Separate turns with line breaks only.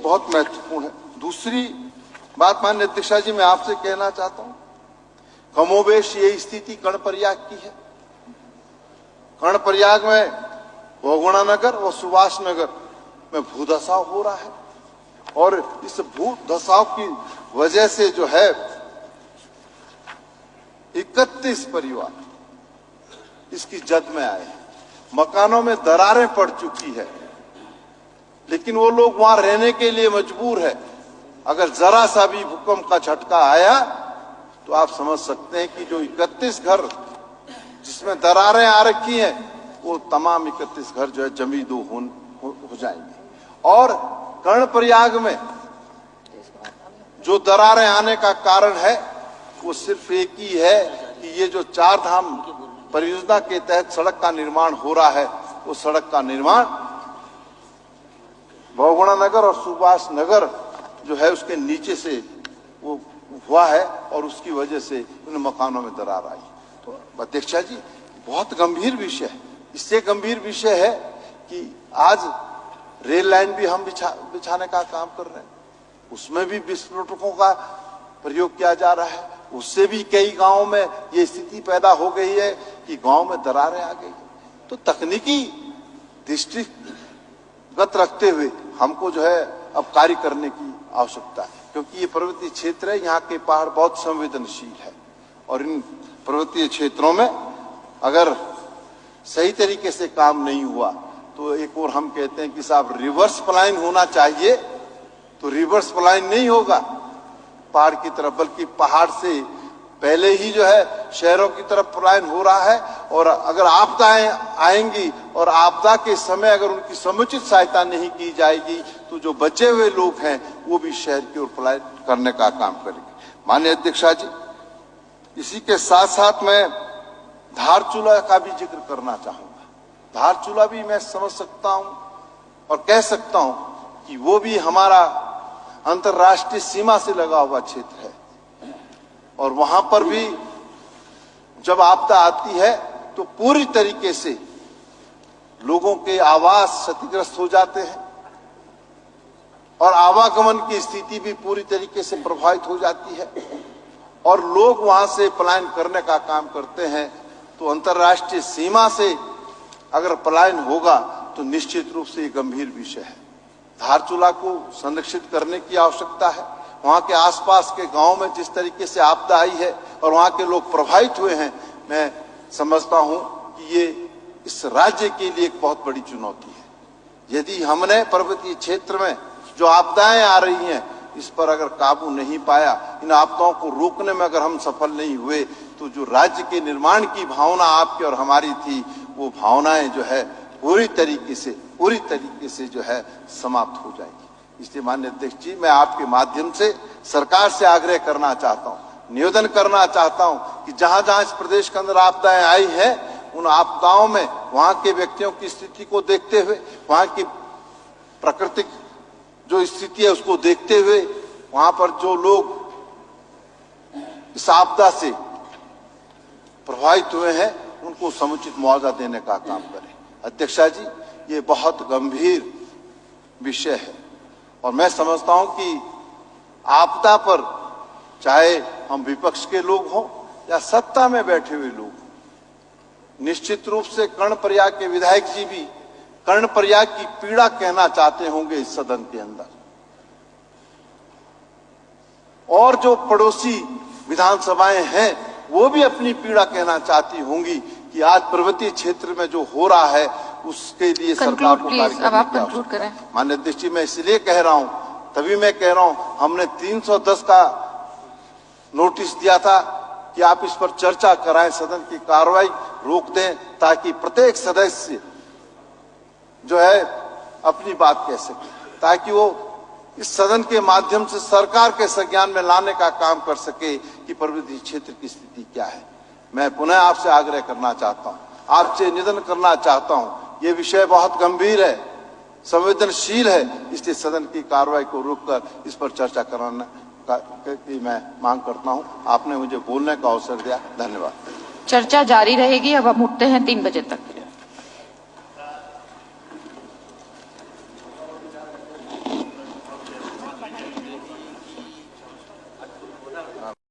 बहुत महत्वपूर्ण है। दूसरी बात माननीय अध्यक्षा जी मैं आपसे कहना चाहता हूं, कमोबेश ये स्थिति कर्णप्रयाग की है। कर्णप्रयाग में बहुगुणा नगर और सुभाष नगर में भूधसाव हो रहा है और इस भूधसाव की वजह से जो है 31 परिवार इसकी जद में आए हैं। मकानों में दरारें पड़ चुकी है, लेकिन वो लोग वहां रहने के लिए मजबूर है। अगर जरा सा भी भूकंप का झटका आया तो आप समझ सकते हैं कि जो 31 घर जिसमें दरारें आ रखी हैं वो तमाम 31 घर जो है जमी दो हो जाएंगे। और कर्णप्रयाग में जो दरारें आने का कारण है वो सिर्फ एक ही है कि ये जो चार धाम परियोजना के तहत सड़क का निर्माण हो रहा है, वो सड़क का निर्माण बहुगुणा नगर और सुभाष नगर जो है उसके नीचे से वो हुआ है और उसकी वजह से उन मकानों में दरार आई। तो अध्यक्षा जी बहुत गंभीर विषय है। इससे गंभीर विषय है कि आज रेल लाइन भी हम बिछाने का काम कर रहे हैं, उसमें भी विस्फोटकों का प्रयोग किया जा रहा है। उससे भी कई गांवों में ये स्थिति पैदा हो गई है कि गांव में दरारें आ गई। तो तकनीकी दृष्टिगत रखते हुए हमको जो है अब कार्य करने की आवश्यकता है, क्योंकि ये पर्वतीय क्षेत्र है, यहाँ के पहाड़ बहुत संवेदनशील है और इन पर्वतीय क्षेत्रों में अगर सही तरीके से काम नहीं हुआ तो एक और हम कहते हैं कि साहब रिवर्स पलायन होना चाहिए, तो रिवर्स पलायन नहीं होगा पहाड़ की तरफ, बल्कि पहाड़ से पहले ही जो है शहरों की तरफ पलायन हो रहा है। और अगर आपदाएं आएंगी और आपदा के समय अगर उनकी समुचित सहायता नहीं की जाएगी तो जो बचे हुए लोग हैं वो भी शहर की ओर पलायन करने का काम करेंगे। माननीय अध्यक्षा जी, इसी के साथ साथ मैं धारचूला का भी जिक्र करना चाहूंगा। धारचूला भी मैं समझ सकता हूं और कह सकता हूं कि वो भी हमारा अंतर्राष्ट्रीय सीमा से लगा हुआ क्षेत्र है और वहां पर भी जब आपदा आती है तो पूरी तरीके से लोगों के आवास क्षतिग्रस्त हो जाते हैं और आवागमन की स्थिति भी पूरी तरीके से प्रभावित हो जाती है और लोग वहां से पलायन करने का काम करते हैं। तो अंतर्राष्ट्रीय सीमा से अगर पलायन होगा तो निश्चित रूप से ये गंभीर विषय है। धारचूला को संरक्षित करने की आवश्यकता है। वहां के आसपास के गांव में जिस तरीके से आपदा आई है और वहां के लोग प्रभावित हुए हैं, मैं समझता हूं कि ये इस राज्य के लिए एक बहुत बड़ी चुनौती है। यदि हमने पर्वतीय क्षेत्र में जो आपदाएं आ रही हैं इस पर अगर काबू नहीं पाया, इन आपदाओं को रोकने में अगर हम सफल नहीं हुए तो जो राज्य के निर्माण की भावना आपकी और हमारी थी वो भावनाएं जो है पूरी तरीके से जो है समाप्त हो जाएगी। इसलिए माननीय अध्यक्ष जी, मैं आपके माध्यम से सरकार से आग्रह करना चाहता हूं, निवेदन करना चाहता हूं कि जहां जहां इस प्रदेश के अंदर आपदाएं आई हैं उन आपदाओं में वहां के व्यक्तियों की स्थिति को देखते हुए, वहां की प्राकृतिक जो स्थिति है उसको देखते हुए, वहां पर जो लोग इस आपदा से प्रभावित हुए हैं उनको समुचित मुआवजा देने का काम करें। अध्यक्षा जी, ये बहुत गंभीर विषय है और मैं समझता हूं कि आपदा पर चाहे हम विपक्ष के लोग हों या सत्ता में बैठे हुए लोग, निश्चित रूप से कर्णप्रयाग के विधायक जी भी कर्णप्रयाग की पीड़ा कहना चाहते होंगे इस सदन के अंदर, और जो पड़ोसी विधानसभाएं हैं वो भी अपनी पीड़ा कहना चाहती होंगी कि आज पर्वतीय क्षेत्र में जो हो रहा है उसके लिए सरकार को कार्य करने की करें। माननीय अध्यक्ष जी, मैं इसलिए कह रहा हूं, तभी मैं कह रहा हूं, हमने 310 का नोटिस दिया था कि आप इस पर चर्चा कराएं, सदन की कार्रवाई रोक दें ताकि प्रत्येक सदस्य जो है अपनी बात कह सके, ताकि वो इस सदन के माध्यम से सरकार के संज्ञान में लाने का काम कर सके कि पर्वतीय क्षेत्र की स्थिति क्या है। मैं पुनः आपसे आग्रह करना चाहता हूं, आपसे निवेदन करना चाहता हूं, ये विषय बहुत गंभीर है, संवेदनशील है, इसलिए सदन की कार्रवाई को रोककर इस पर चर्चा कराना की मैं मांग करता हूं। आपने मुझे बोलने का अवसर दिया, धन्यवाद।
चर्चा जारी रहेगी। अब हम उठते हैं 3 बजे तक।